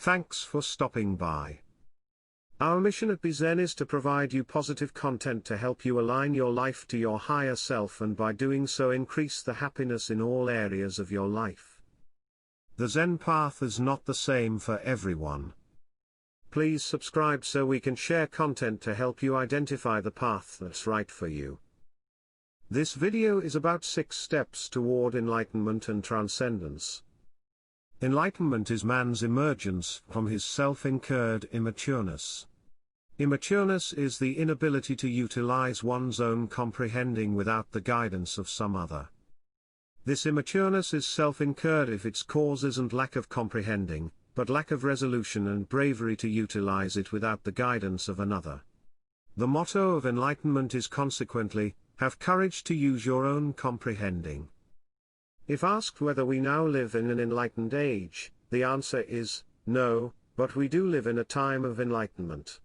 Thanks for stopping by. Our mission at BZen is to provide you positive content to help you align your life to your higher self, and by doing so increase the happiness in all areas of your life. The Zen path is not the same for everyone. Please subscribe so we can share content to help you identify the path that's right for you. This video is about 6 steps toward enlightenment and transcendence. Enlightenment is man's emergence from his self-incurred immatureness. Immatureness is the inability to utilize one's own comprehending without the guidance of some other. This immatureness is self-incurred if its cause isn't lack of comprehending, but lack of resolution and bravery to utilize it without the guidance of another. The motto of enlightenment is consequently, have courage to use your own comprehending. If asked whether we now live in an enlightened age, the answer is, no, but we do live in a time of enlightenment.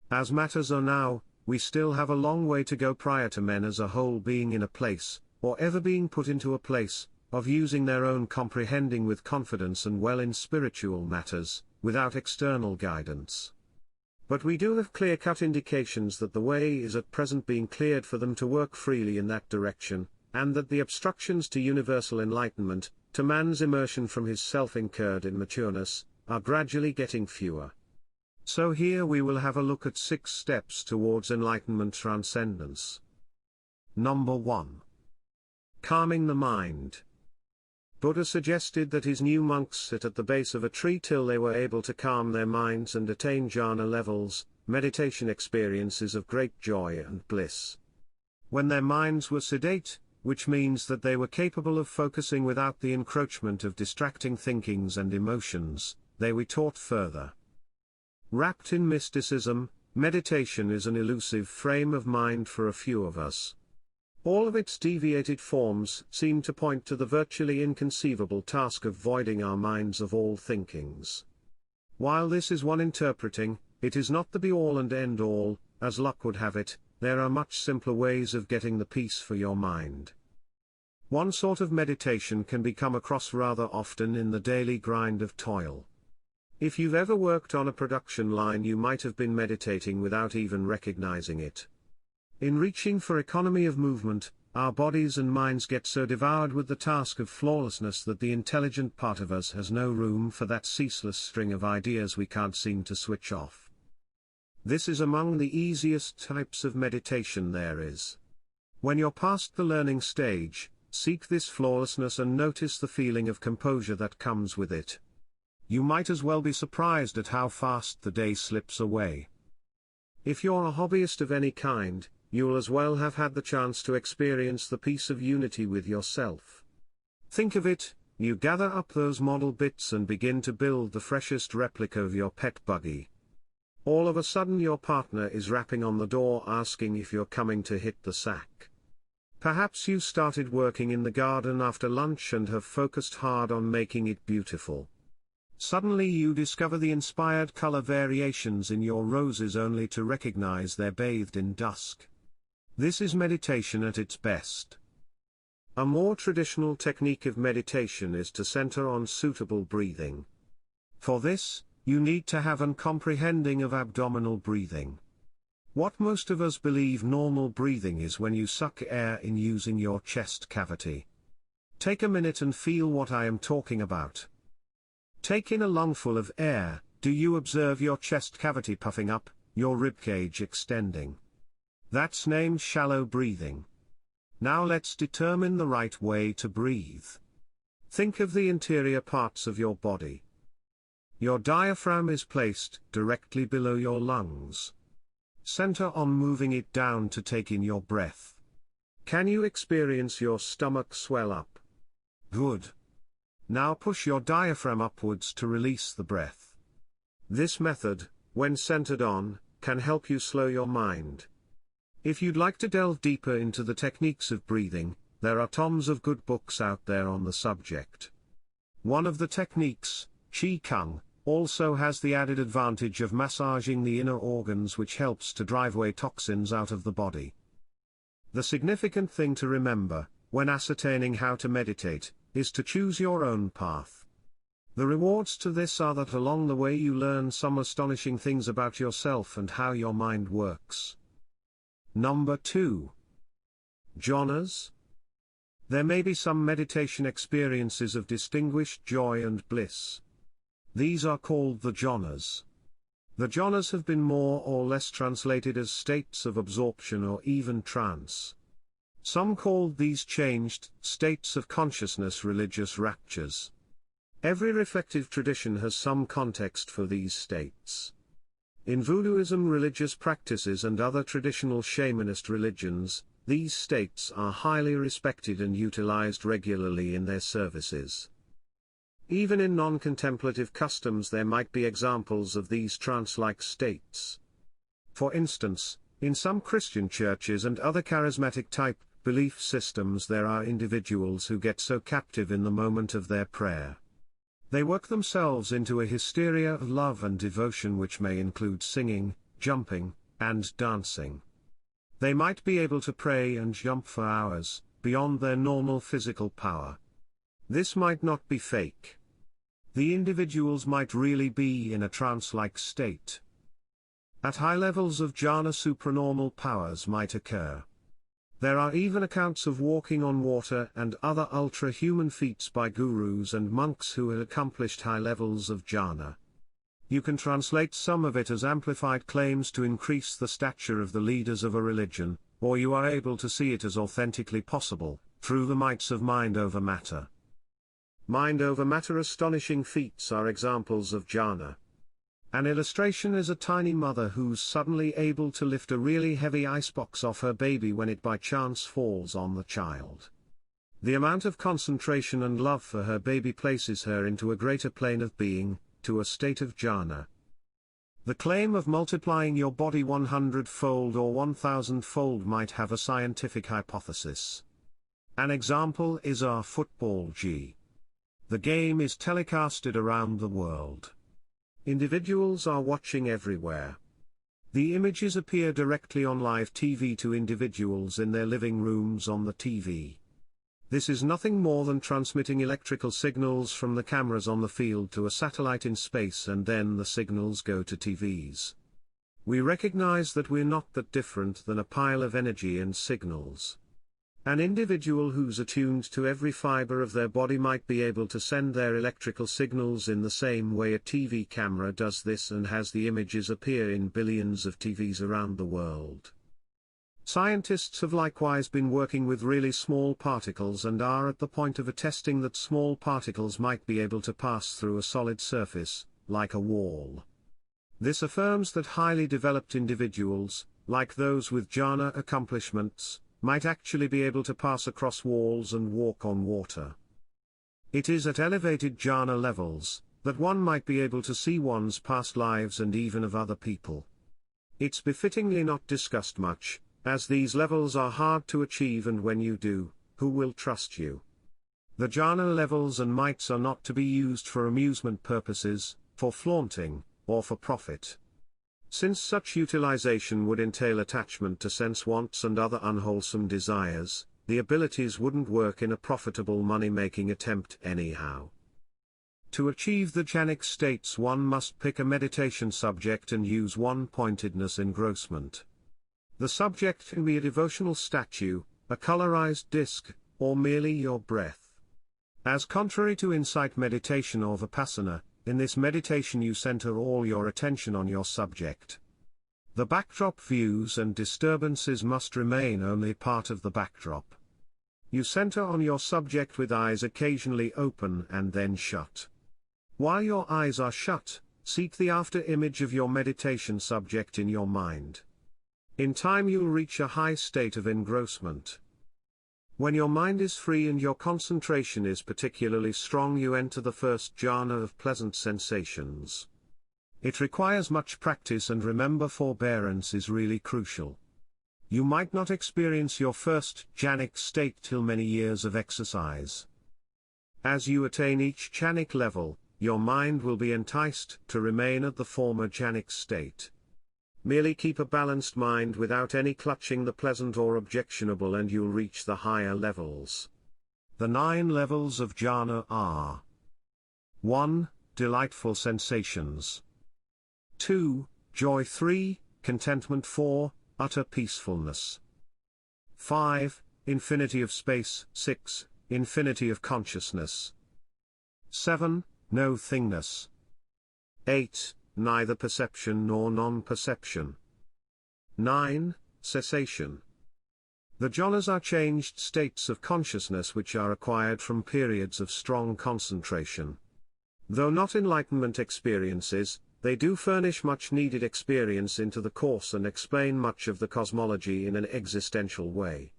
As matters are now, we still have a long way to go prior to men as a whole being in a place, or ever being put into a place, of using their own comprehending with confidence and well in spiritual matters, without external guidance. But we do have clear-cut indications that the way is at present being cleared for them to work freely in that direction, and that the obstructions to universal enlightenment, to man's immersion from his self-incurred immatureness, are gradually getting fewer. So here we will have a look at 6 steps towards enlightenment transcendence. Number 1. Calming the mind. Buddha suggested that his new monks sit at the base of a tree till they were able to calm their minds and attain jhana levels, meditation experiences of great joy and bliss. When their minds were sedate, which means that they were capable of focusing without the encroachment of distracting thinkings and emotions, they were taught further. Wrapped in mysticism, meditation is an elusive frame of mind for a few of us. All of its deviated forms seem to point to the virtually inconceivable task of voiding our minds of all thinkings. While this is one interpreting, it is not the be-all and end-all, as luck would have it. There are much simpler ways of getting the peace for your mind. One sort of meditation can be come across rather often in the daily grind of toil. If you've ever worked on a production line, you might have been meditating without even recognizing it. In reaching for economy of movement, our bodies and minds get so devoured with the task of flawlessness that the intelligent part of us has no room for that ceaseless string of ideas we can't seem to switch off. This is among the easiest types of meditation there is. When you're past the learning stage, seek this flawlessness and notice the feeling of composure that comes with it. You might as well be surprised at how fast the day slips away. If you're a hobbyist of any kind, you'll as well have had the chance to experience the peace of unity with yourself. Think of it, you gather up those model bits and begin to build the freshest replica of your pet buggy. All of a sudden your partner is rapping on the door asking if you're coming to hit the sack. Perhaps you started working in the garden after lunch and have focused hard on making it beautiful. Suddenly you discover the inspired color variations in your roses only to recognize they're bathed in dusk. This is meditation at its best. A more traditional technique of meditation is to center on suitable breathing. For this, you need to have an comprehending of abdominal breathing. What most of us believe normal breathing is when you suck air in using your chest cavity. Take a minute and feel what I am talking about. Take in a lungful of air. Do you observe your chest cavity puffing up, your ribcage extending? That's named shallow breathing. Now let's determine the right way to breathe. Think of the interior parts of your body. Your diaphragm is placed directly below your lungs. Center on moving it down to take in your breath. Can you experience your stomach swell up? Good. Now push your diaphragm upwards to release the breath. This method, when centered on, can help you slow your mind. If you'd like to delve deeper into the techniques of breathing, there are tons of good books out there on the subject. One of the techniques, Qi Kung, also has the added advantage of massaging the inner organs, which helps to drive away toxins out of the body. The significant thing to remember, when ascertaining how to meditate, is to choose your own path. The rewards to this are that along the way you learn some astonishing things about yourself and how your mind works. Number 2. Jhanas. There may be some meditation experiences of distinguished joy and bliss. These are called the jhanas. The jhanas have been more or less translated as states of absorption or even trance. Some called these changed states of consciousness religious raptures. Every reflective tradition has some context for these states. In Voodooism, religious practices and other traditional shamanist religions, these states are highly respected and utilized regularly in their services. Even in non-contemplative customs there might be examples of these trance-like states. For instance, in some Christian churches and other charismatic-type belief systems there are individuals who get so captive in the moment of their prayer. They work themselves into a hysteria of love and devotion which may include singing, jumping, and dancing. They might be able to pray and jump for hours, beyond their normal physical power. This might not be fake. The individuals might really be in a trance-like state. At high levels of jhana supranormal powers might occur. There are even accounts of walking on water and other ultra-human feats by gurus and monks who had accomplished high levels of jhana. You can translate some of it as amplified claims to increase the stature of the leaders of a religion, or you are able to see it as authentically possible, through the mights of mind over matter. Mind over matter astonishing feats are examples of jhana. An illustration is a tiny mother who's suddenly able to lift a really heavy icebox off her baby when it by chance falls on the child. The amount of concentration and love for her baby places her into a greater plane of being, to a state of jhana. The claim of multiplying your body 100-fold or 1,000-fold might have a scientific hypothesis. An example is our football G. The game is telecasted around the world. Individuals are watching everywhere. The images appear directly on live TV to individuals in their living rooms on the TV. This is nothing more than transmitting electrical signals from the cameras on the field to a satellite in space, and then the signals go to TVs. We recognize that we're not that different than a pile of energy and signals. An individual who's attuned to every fiber of their body might be able to send their electrical signals in the same way a TV camera does this and has the images appear in billions of TVs around the world. Scientists have likewise been working with really small particles and are at the point of attesting that small particles might be able to pass through a solid surface, like a wall. This affirms that highly developed individuals, like those with jhana accomplishments, might actually be able to pass across walls and walk on water. It is at elevated jhana levels that one might be able to see one's past lives and even of other people. It's befittingly not discussed much, as these levels are hard to achieve, and when you do, who will trust you? The jhana levels and mights are not to be used for amusement purposes, for flaunting, or for profit. Since such utilization would entail attachment to sense wants and other unwholesome desires, the abilities wouldn't work in a profitable money-making attempt anyhow. To achieve the jhanic states one must pick a meditation subject and use one-pointedness engrossment. The subject can be a devotional statue, a colorized disc, or merely your breath. As contrary to insight meditation or vipassana, in this meditation you center all your attention on your subject. The backdrop views and disturbances must remain only part of the backdrop. You center on your subject with eyes occasionally open and then shut. While your eyes are shut, seek the after image of your meditation subject in your mind. In time you'll reach a high state of engrossment. When your mind is free and your concentration is particularly strong, you enter the first jhana of pleasant sensations. It requires much practice, and remember, forbearance is really crucial. You might not experience your first jhanic state till many years of exercise. As you attain each jhanic level, your mind will be enticed to remain at the former jhanic state. Merely keep a balanced mind without any clutching the pleasant or objectionable, and you'll reach the higher levels. The 9 levels of jhana are: 1. Delightful sensations. 2. Joy. 3. Contentment. 4. Utter peacefulness. 5. Infinity of space. 6. Infinity of consciousness. 7. No thingness. 8. Neither perception nor non-perception. 9. Cessation. The jhanas are changed states of consciousness which are acquired from periods of strong concentration. Though not enlightenment experiences, they do furnish much needed experience into the course and explain much of the cosmology in an existential way.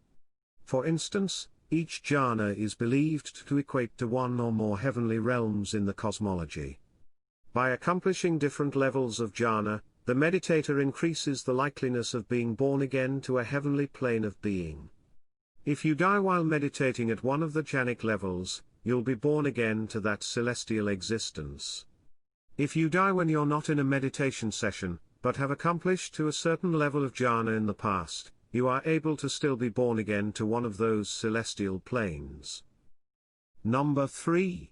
For instance, each jhana is believed to equate to one or more heavenly realms in the cosmology. By accomplishing different levels of jhana, the meditator increases the likeliness of being born again to a heavenly plane of being. If you die while meditating at one of the jhanic levels, you'll be born again to that celestial existence. If you die when you're not in a meditation session, but have accomplished to a certain level of jhana in the past, you are able to still be born again to one of those celestial planes. Number 3.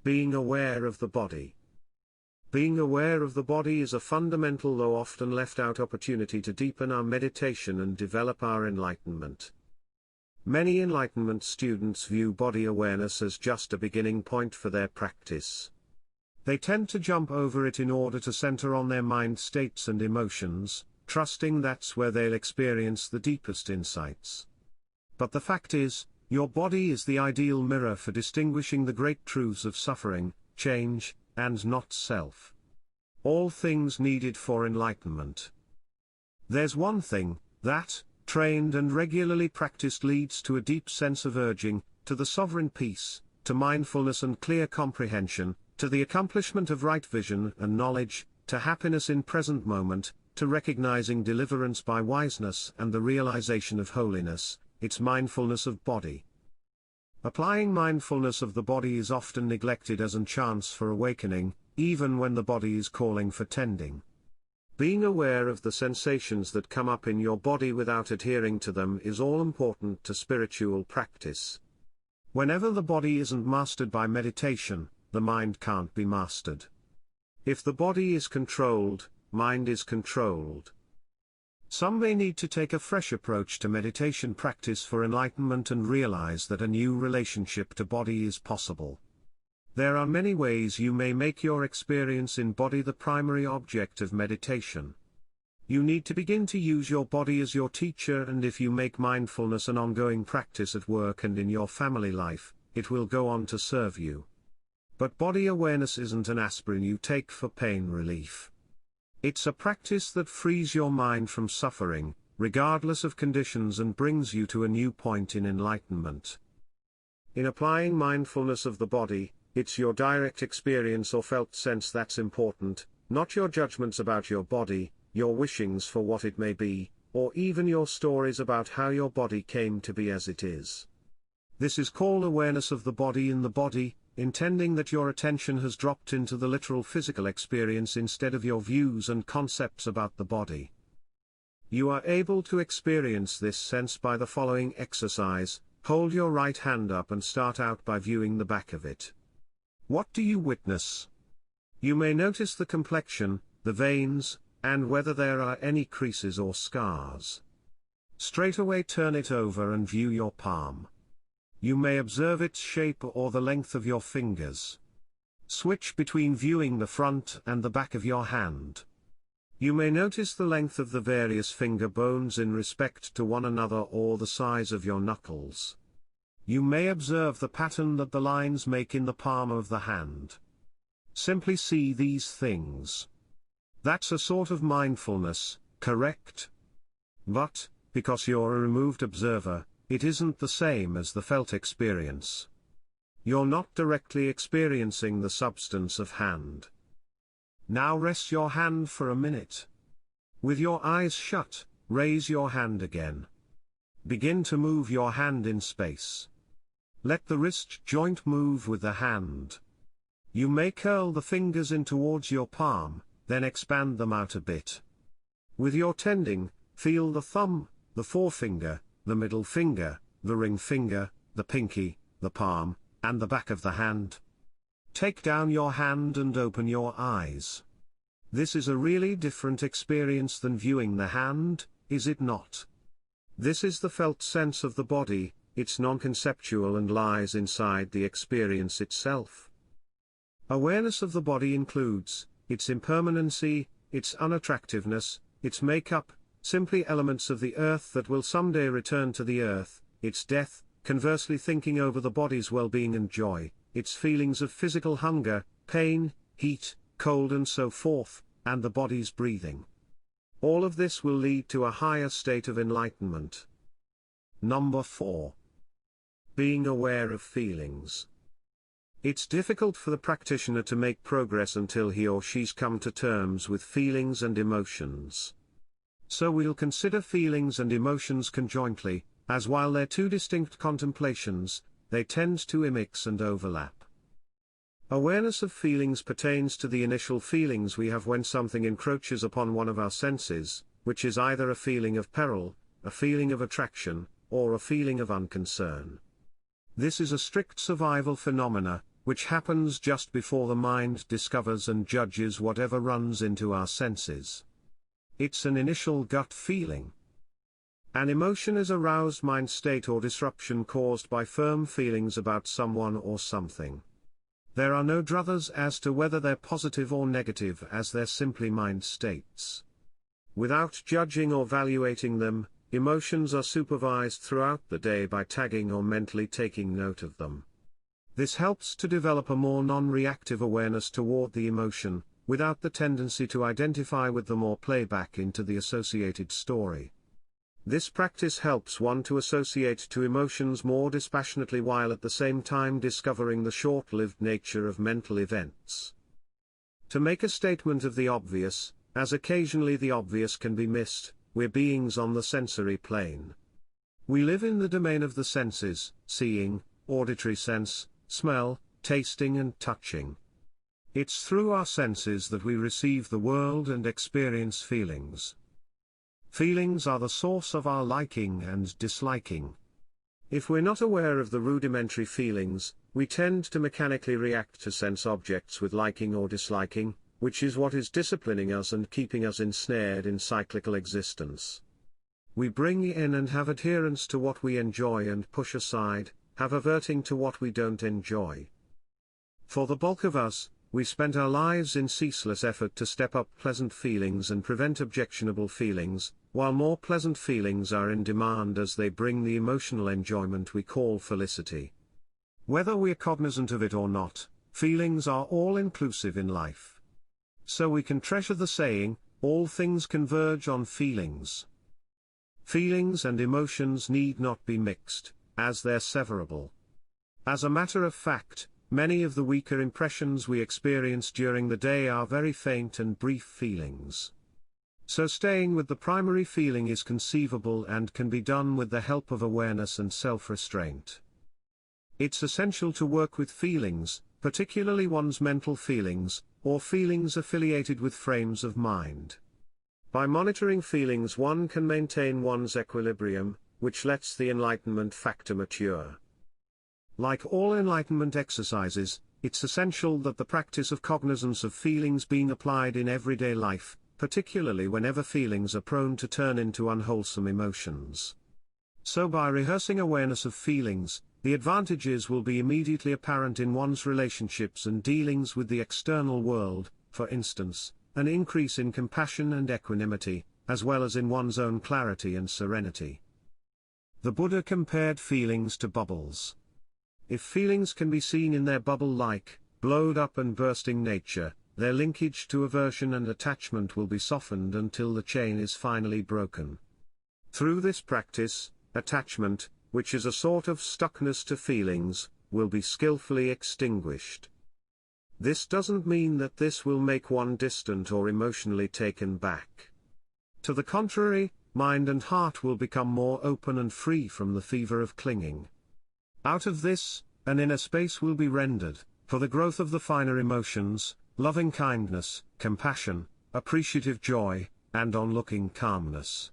Being aware of the body. Being aware of the body is a fundamental though often left out opportunity to deepen our meditation and develop our enlightenment. Many enlightenment students view body awareness as just a beginning point for their practice. They tend to jump over it in order to center on their mind states and emotions, trusting that's where they'll experience the deepest insights. But the fact is, your body is the ideal mirror for distinguishing the great truths of suffering, change, and not self. All things needed for enlightenment. There's one thing that, trained and regularly practiced, leads to a deep sense of urging, to the sovereign peace, to mindfulness and clear comprehension, to the accomplishment of right vision and knowledge, to happiness in present moment, to recognizing deliverance by wiseness and the realization of holiness. It's mindfulness of body. Applying mindfulness of the body is often neglected as a chance for awakening, even when the body is calling for tending. Being aware of the sensations that come up in your body without adhering to them is all important to spiritual practice. Whenever the body isn't mastered by meditation, the mind can't be mastered. If the body is controlled, mind is controlled. Some may need to take a fresh approach to meditation practice for enlightenment and realize that a new relationship to body is possible. There are many ways you may make your experience in body the primary object of meditation. You need to begin to use your body as your teacher, and if you make mindfulness an ongoing practice at work and in your family life, it will go on to serve you. But body awareness isn't an aspirin you take for pain relief. It's a practice that frees your mind from suffering, regardless of conditions, and brings you to a new point in enlightenment. In applying mindfulness of the body, it's your direct experience or felt sense that's important, not your judgments about your body, your wishings for what it may be, or even your stories about how your body came to be as it is. This is called awareness of the body in the body, intending that your attention has dropped into the literal physical experience instead of your views and concepts about the body. You are able to experience this sense by the following exercise. Hold your right hand up and start out by viewing the back of it. What do you witness? You may notice the complexion, the veins, and whether there are any creases or scars. Straight away turn it over and view your palm. You may observe its shape or the length of your fingers. Switch between viewing the front and the back of your hand. You may notice the length of the various finger bones in respect to one another or the size of your knuckles. You may observe the pattern that the lines make in the palm of the hand. Simply see these things. That's a sort of mindfulness, correct? But, because you're a removed observer, it isn't the same as the felt experience. You're not directly experiencing the substance of hand. Now rest your hand for a minute. With your eyes shut, raise your hand again. Begin to move your hand in space. Let the wrist joint move with the hand. You may curl the fingers in towards your palm, then expand them out a bit. With your tending, feel the thumb, the forefinger, the middle finger, the ring finger, the pinky, the palm, and the back of the hand. Take down your hand and open your eyes. This is a really different experience than viewing the hand, is it not? This is the felt sense of the body, it's non-conceptual and lies inside the experience itself. Awareness of the body includes its impermanency, its unattractiveness, its makeup, simply elements of the earth that will someday return to the earth, its death, conversely thinking over the body's well-being and joy, its feelings of physical hunger, pain, heat, cold and so forth, and the body's breathing. All of this will lead to a higher state of enlightenment. Number 4. Being aware of feelings. It's difficult for the practitioner to make progress until he or she's come to terms with feelings and emotions. So we'll consider feelings and emotions conjointly, as while they're two distinct contemplations, they tend to immix and overlap. Awareness of feelings pertains to the initial feelings we have when something encroaches upon one of our senses, which is either a feeling of peril, a feeling of attraction, or a feeling of unconcern. This is a strict survival phenomena, which happens just before the mind discovers and judges whatever runs into our senses. It's an initial gut feeling. An emotion is a roused mind state or disruption caused by firm feelings about someone or something. There are no druthers as to whether they're positive or negative, as they're simply mind states. Without judging or valuating them, emotions are supervised throughout the day by tagging or mentally taking note of them. This helps to develop a more non-reactive awareness toward the emotion, without the tendency to identify with them or play back into the associated story. This practice helps one to associate to emotions more dispassionately while at the same time discovering the short-lived nature of mental events. To make a statement of the obvious, as occasionally the obvious can be missed, we're beings on the sensory plane. We live in the domain of the senses, seeing, auditory sense, smell, tasting and touching. It's through our senses that we receive the world and experience feelings. Feelings are the source of our liking and disliking. If we're not aware of the rudimentary feelings, we tend to mechanically react to sense objects with liking or disliking, which is what is disciplining us and keeping us ensnared in cyclical existence. We bring in and have adherence to what we enjoy and push aside, have averting to what we don't enjoy. For the bulk of us, we spent our lives in ceaseless effort to step up pleasant feelings and prevent objectionable feelings, while more pleasant feelings are in demand as they bring the emotional enjoyment we call felicity. Whether we're cognizant of it or not, feelings are all-inclusive in life. So we can treasure the saying, all things converge on feelings. Feelings and emotions need not be mixed, as they're severable. As a matter of fact, many of the weaker impressions we experience during the day are very faint and brief feelings. So staying with the primary feeling is conceivable and can be done with the help of awareness and self-restraint. It's essential to work with feelings, particularly one's mental feelings, or feelings affiliated with frames of mind. By monitoring feelings one can maintain one's equilibrium, which lets the enlightenment factor mature. Like all enlightenment exercises, it's essential that the practice of cognizance of feelings being applied in everyday life, particularly whenever feelings are prone to turn into unwholesome emotions. So by rehearsing awareness of feelings, the advantages will be immediately apparent in one's relationships and dealings with the external world, for instance, an increase in compassion and equanimity, as well as in one's own clarity and serenity. The Buddha compared feelings to bubbles. If feelings can be seen in their bubble-like, blowed up and bursting nature, their linkage to aversion and attachment will be softened until the chain is finally broken. Through this practice, attachment, which is a sort of stuckness to feelings, will be skillfully extinguished. This doesn't mean that this will make one distant or emotionally taken back. To the contrary, mind and heart will become more open and free from the fever of clinging. Out of this, an inner space will be rendered, for the growth of the finer emotions, loving kindness, compassion, appreciative joy, and onlooking calmness.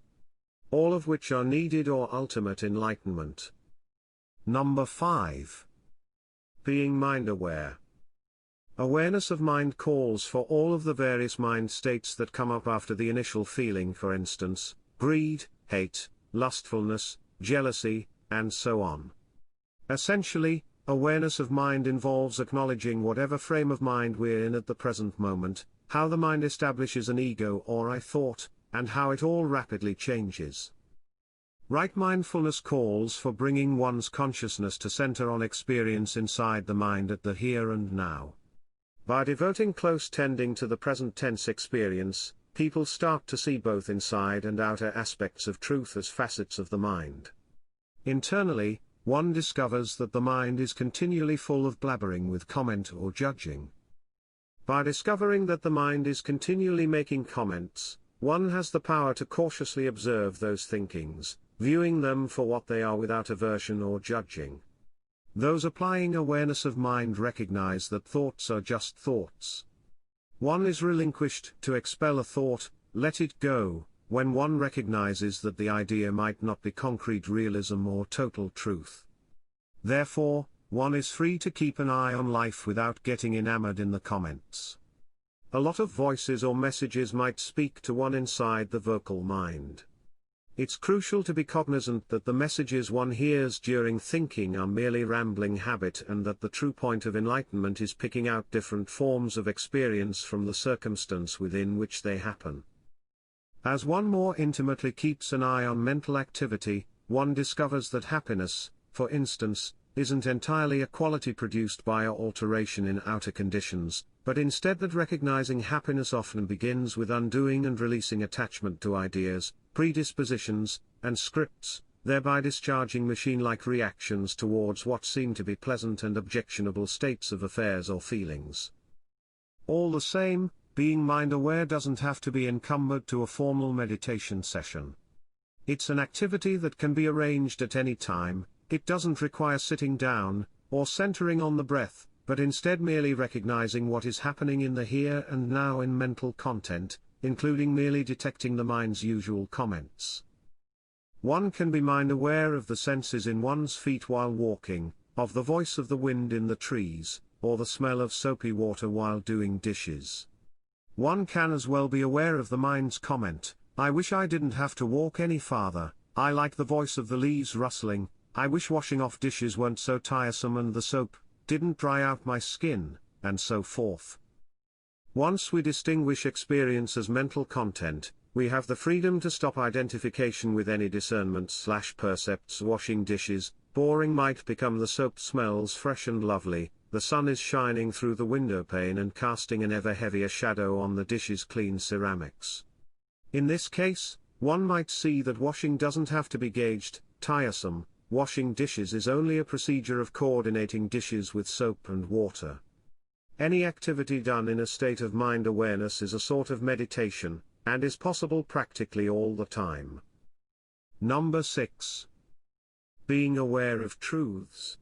All of which are needed or ultimate enlightenment. Number 5. Being mind-aware. Awareness of mind calls for all of the various mind states that come up after the initial feeling, for instance, greed, hate, lustfulness, jealousy, and so on. Essentially, awareness of mind involves acknowledging whatever frame of mind we're in at the present moment, how the mind establishes an ego or I thought, and how it all rapidly changes. Right mindfulness calls for bringing one's consciousness to center on experience inside the mind at the here and now. By devoting close tending to the present tense experience, people start to see both inside and outer aspects of truth as facets of the mind. Internally, one discovers that the mind is continually full of blabbering with comment or judging. By discovering that the mind is continually making comments, one has the power to cautiously observe those thinkings, viewing them for what they are without aversion or judging. Those applying awareness of mind recognize that thoughts are just thoughts. One is relinquished to expel a thought, let it go, when one recognizes that the idea might not be concrete realism or total truth. Therefore, one is free to keep an eye on life without getting enamored in the comments. A lot of voices or messages might speak to one inside the vocal mind. It's crucial to be cognizant that the messages one hears during thinking are merely rambling habit, and that the true point of enlightenment is picking out different forms of experience from the circumstance within which they happen. As one more intimately keeps an eye on mental activity, one discovers that happiness, for instance, isn't entirely a quality produced by alteration in outer conditions, but instead that recognizing happiness often begins with undoing and releasing attachment to ideas, predispositions, and scripts, thereby discharging machine-like reactions towards what seem to be pleasant and objectionable states of affairs or feelings. All the same, being mind-aware doesn't have to be encumbered to a formal meditation session. It's an activity that can be arranged at any time. It doesn't require sitting down, or centering on the breath, but instead merely recognizing what is happening in the here and now in mental content, including merely detecting the mind's usual comments. One can be mind-aware of the senses in one's feet while walking, of the voice of the wind in the trees, or the smell of soapy water while doing dishes. One can as well be aware of the mind's comment, I wish I didn't have to walk any farther, I like the voice of the leaves rustling, I wish washing off dishes weren't so tiresome and the soap didn't dry out my skin, and so forth. Once we distinguish experience as mental content, we have the freedom to stop identification with any discernment/percepts. Washing dishes, boring might become the soap smells fresh and lovely, the sun is shining through the window pane and casting an ever heavier shadow on the dish's clean ceramics. In this case, one might see that washing doesn't have to be gauged, tiresome. Washing dishes is only a procedure of coordinating dishes with soap and water. Any activity done in a state of mind awareness is a sort of meditation, and is possible practically all the time. Number 6. Being aware of truths.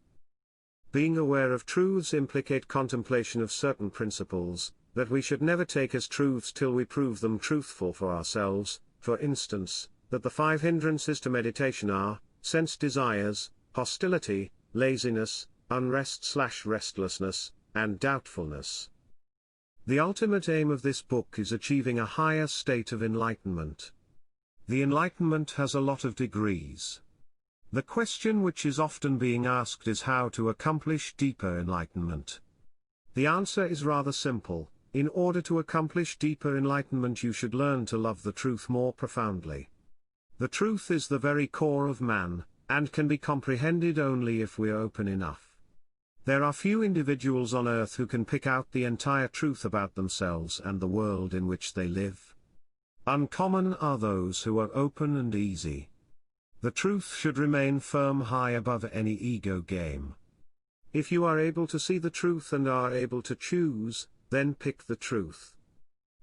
Being aware of truths implicate contemplation of certain principles, that we should never take as truths till we prove them truthful for ourselves, for instance, that the 5 hindrances to meditation are, sense desires, hostility, laziness, unrest/restlessness, and doubtfulness. The ultimate aim of this book is achieving a higher state of enlightenment. The enlightenment has a lot of degrees. The question which is often being asked is how to accomplish deeper enlightenment. The answer is rather simple. In order to accomplish deeper enlightenment, you should learn to love the truth more profoundly. The truth is the very core of man, and can be comprehended only if we are open enough. There are few individuals on earth who can pick out the entire truth about themselves and the world in which they live. Uncommon are those who are open and easy. The truth should remain firm high above any ego game. If you are able to see the truth and are able to choose, then pick the truth.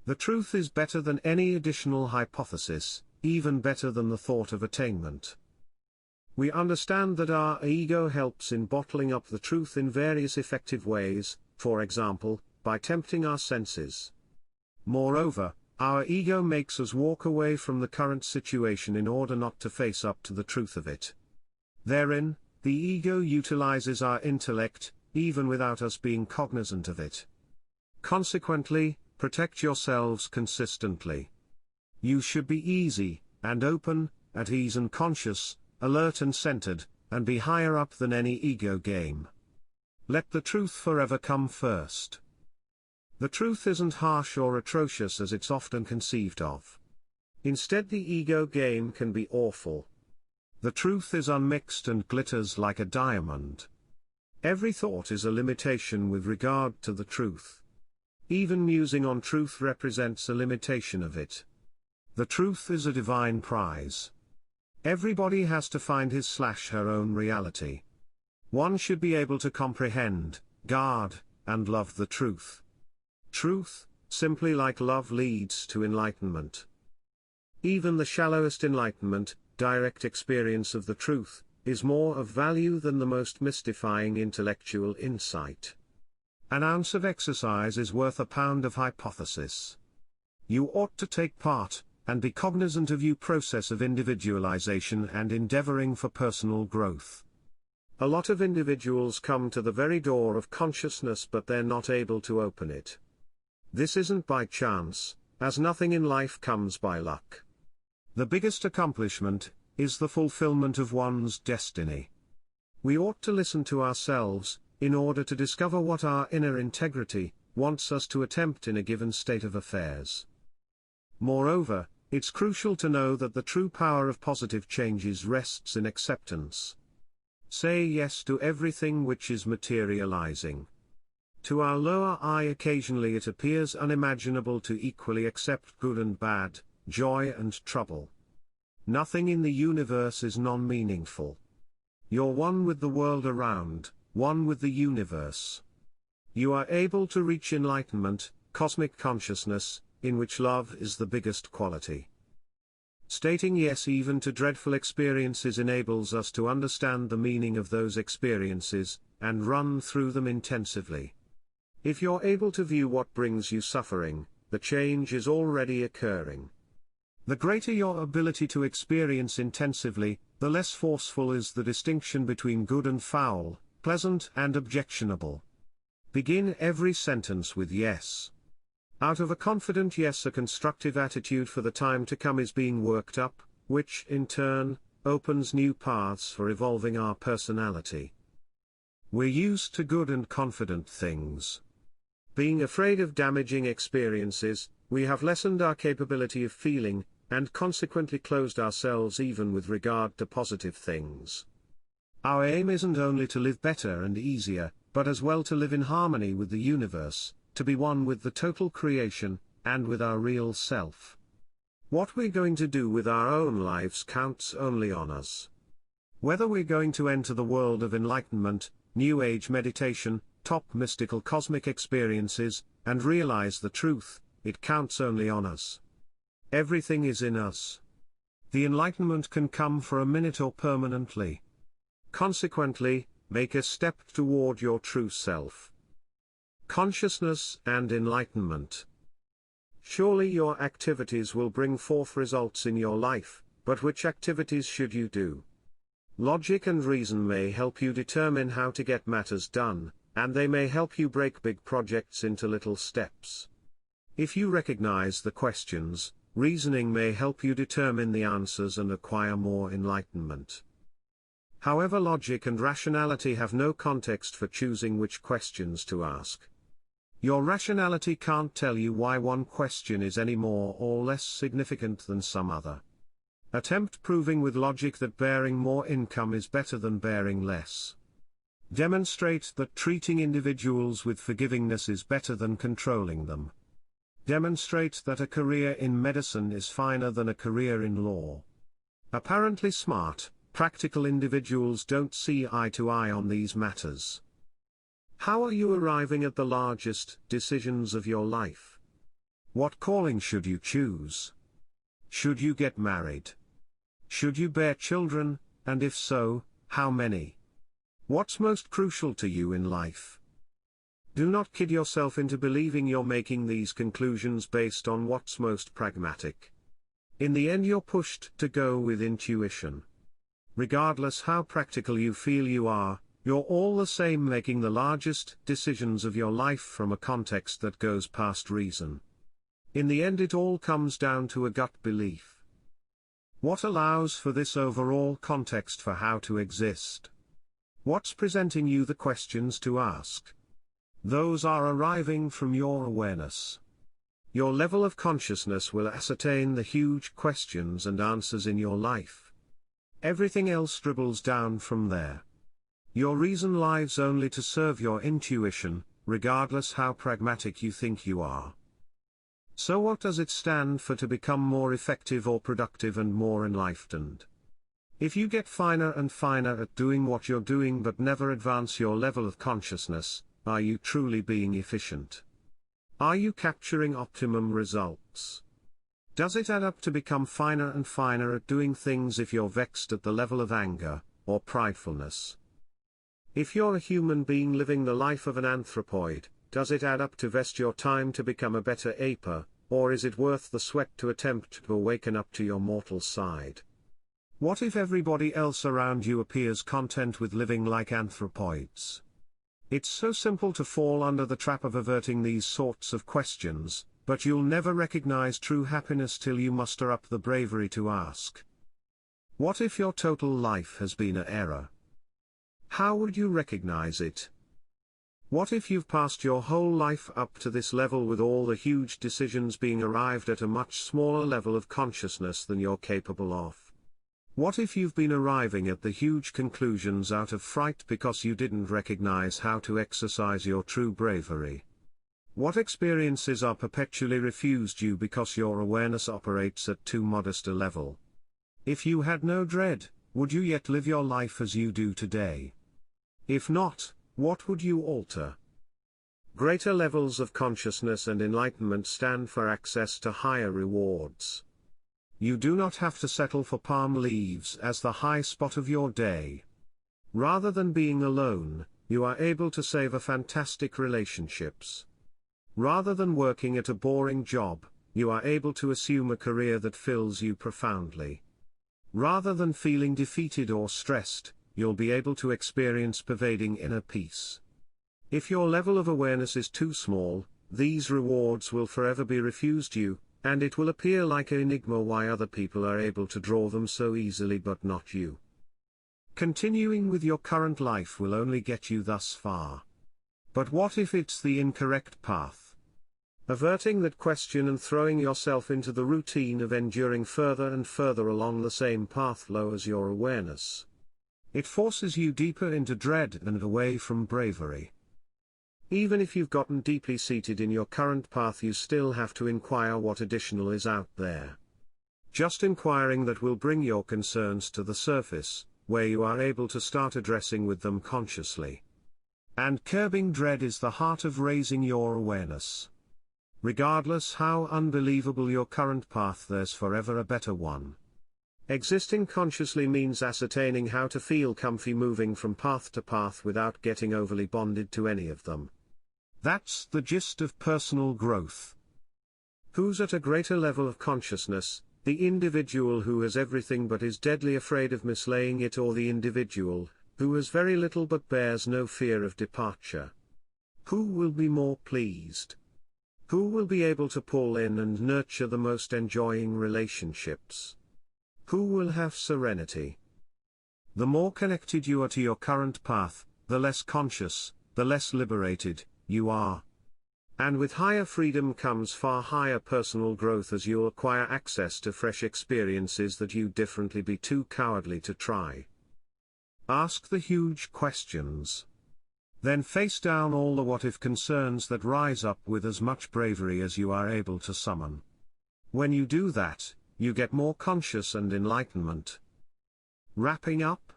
The truth is better than any additional hypothesis, even better than the thought of attainment. We understand that our ego helps in bottling up the truth in various effective ways, for example, by tempting our senses. Moreover, our ego makes us walk away from the current situation in order not to face up to the truth of it. Therein, the ego utilizes our intellect, even without us being cognizant of it. Consequently, protect yourselves consistently. You should be easy, and open, at ease and conscious, alert and centered, and be higher up than any ego game. Let the truth forever come first. The truth isn't harsh or atrocious as it's often conceived of. Instead, the ego game can be awful. The truth is unmixed and glitters like a diamond. Every thought is a limitation with regard to the truth. Even musing on truth represents a limitation of it. The truth is a divine prize. Everybody has to find his/her own reality. One should be able to comprehend, guard, and love the truth. Truth, simply like love, leads to enlightenment. Even the shallowest enlightenment, direct experience of the truth, is more of value than the most mystifying intellectual insight. An ounce of exercise is worth a pound of hypothesis. You ought to take part, and be cognizant of your process of individualization and endeavoring for personal growth. A lot of individuals come to the very door of consciousness, but they're not able to open it. This isn't by chance, as nothing in life comes by luck. The biggest accomplishment is the fulfillment of one's destiny. We ought to listen to ourselves, in order to discover what our inner integrity wants us to attempt in a given state of affairs. Moreover, it's crucial to know that the true power of positive changes rests in acceptance. Say yes to everything which is materializing. To our lower eye, occasionally it appears unimaginable to equally accept good and bad, joy and trouble. Nothing in the universe is non-meaningful. You're one with the world around, one with the universe. You are able to reach enlightenment, cosmic consciousness, in which love is the biggest quality. Stating yes even to dreadful experiences enables us to understand the meaning of those experiences, and run through them intensively. If you're able to view what brings you suffering, the change is already occurring. The greater your ability to experience intensively, the less forceful is the distinction between good and foul, pleasant and objectionable. Begin every sentence with yes. Out of a confident yes, a constructive attitude for the time to come is being worked up, which, in turn, opens new paths for evolving our personality. We're used to good and confident things. Being afraid of damaging experiences, we have lessened our capability of feeling, and consequently closed ourselves even with regard to positive things. Our aim isn't only to live better and easier, but as well to live in harmony with the universe, to be one with the total creation, and with our real self. What we're going to do with our own lives counts only on us. Whether we're going to enter the world of enlightenment, New Age meditation, top mystical cosmic experiences, and realize the truth, it counts only on us. Everything is in us. The enlightenment can come for a minute or permanently. Consequently, make a step toward your true self. Consciousness and enlightenment. Surely your activities will bring forth results in your life, but which activities should you do? Logic and reason may help you determine how to get matters done, and they may help you break big projects into little steps. If you recognize the questions, reasoning may help you determine the answers and acquire more enlightenment. However, logic and rationality have no context for choosing which questions to ask. Your rationality can't tell you why one question is any more or less significant than some other. Attempt proving with logic that bearing more income is better than bearing less. Demonstrate that treating individuals with forgivingness is better than controlling them. Demonstrate that a career in medicine is finer than a career in law. Apparently smart, practical individuals don't see eye to eye on these matters. How are you arriving at the largest decisions of your life? What calling should you choose? Should you get married? Should you bear children, and if so, how many? What's most crucial to you in life? Do not kid yourself into believing you're making these conclusions based on what's most pragmatic. In the end, you're pushed to go with intuition. Regardless how practical you feel you are, You're all the same, making the largest decisions of your life from a context that goes past reason. In the end, it all comes down to a gut belief. What allows for this overall context for how to exist? What's presenting you the questions to ask? Those are arriving from your awareness. Your level of consciousness will ascertain the huge questions and answers in your life. Everything else dribbles down from there. Your reason lives only to serve your intuition, regardless how pragmatic you think you are. So what does it stand for? To become more effective or productive and more enlightened. If you get finer and finer at doing what you're doing but never advance your level of consciousness, are you truly being efficient? Are you capturing optimum results? Does it add up to become finer and finer at doing things if you're vexed at the level of anger or pridefulness? If you're a human being living the life of an anthropoid, does it add up to vest your time to become a better aper, or is it worth the sweat to attempt to awaken up to your mortal side? What if everybody else around you appears content with living like anthropoids? It's so simple to fall under the trap of averting these sorts of questions, but you'll never recognize true happiness till you muster up the bravery to ask. What if your total life has been an error? How would you recognize it? What if you've passed your whole life up to this level with all the huge decisions being arrived at a much smaller level of consciousness than you're capable of? What if you've been arriving at the huge conclusions out of fright because you didn't recognize how to exercise your true bravery? What experiences are perpetually refused you because your awareness operates at too modest a level? If you had no dread, would you yet live your life as you do today? If not, what would you alter? Greater levels of consciousness and enlightenment stand for access to higher rewards. You do not have to settle for palm leaves as the high spot of your day. Rather than being alone, you are able to savor fantastic relationships. Rather than working at a boring job, you are able to assume a career that fills you profoundly. Rather than feeling defeated or stressed, you'll be able to experience pervading inner peace. If your level of awareness is too small, these rewards will forever be refused you, and it will appear like an enigma why other people are able to draw them so easily but not you. Continuing with your current life will only get you thus far. But what if it's the incorrect path? Averting that question and throwing yourself into the routine of enduring further and further along the same path lowers your awareness. It forces you deeper into dread and away from bravery. Even if you've gotten deeply seated in your current path, you still have to inquire what additional is out there. Just inquiring that will bring your concerns to the surface, where you are able to start addressing with them consciously. And curbing dread is the heart of raising your awareness. Regardless how unbelievable your current path, there's forever a better one. Existing consciously means ascertaining how to feel comfy moving from path to path without getting overly bonded to any of them. That's the gist of personal growth. Who's at a greater level of consciousness, the individual who has everything but is deadly afraid of mislaying it, or the individual who has very little but bears no fear of departure? Who will be more pleased? Who will be able to pull in and nurture the most enjoying relationships? Who will have serenity? The more connected you are to your current path, the less conscious, the less liberated you are. And with higher freedom comes far higher personal growth as you acquire access to fresh experiences that you'd differently be too cowardly to try. Ask the huge questions. Then face down all the what-if concerns that rise up with as much bravery as you are able to summon. When you do that, you get more conscious and enlightenment. Wrapping up?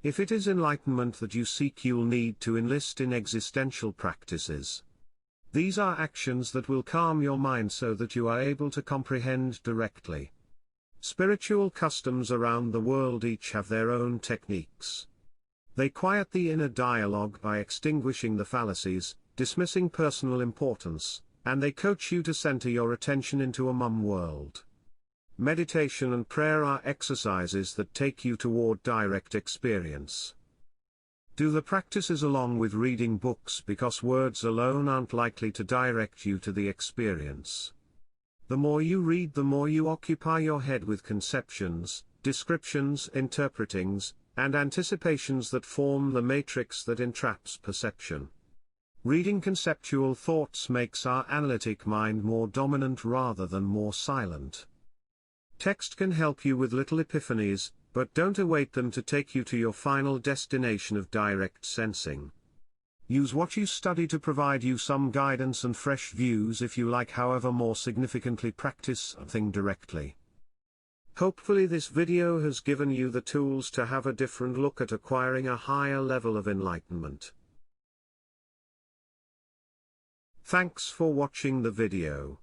If it is enlightenment that you seek, you'll need to enlist in existential practices. These are actions that will calm your mind so that you are able to comprehend directly. Spiritual customs around the world each have their own techniques. They quiet the inner dialogue by extinguishing the fallacies, dismissing personal importance, and they coach you to center your attention into a mum world. Meditation and prayer are exercises that take you toward direct experience. Do the practices along with reading books because words alone aren't likely to direct you to the experience. The more you read, the more you occupy your head with conceptions, descriptions, interpretings, and anticipations that form the matrix that entraps perception. Reading conceptual thoughts makes our analytic mind more dominant rather than more silent. Text can help you with little epiphanies, but don't await them to take you to your final destination of direct sensing. Use what you study to provide you some guidance and fresh views if you like, however more significantly practice something directly. Hopefully this video has given you the tools to have a different look at acquiring a higher level of enlightenment. Thanks for watching the video.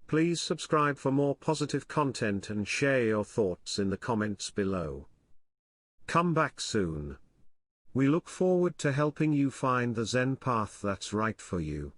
Please subscribe for more positive content and share your thoughts in the comments below. Come back soon. We look forward to helping you find the Zen path that's right for you.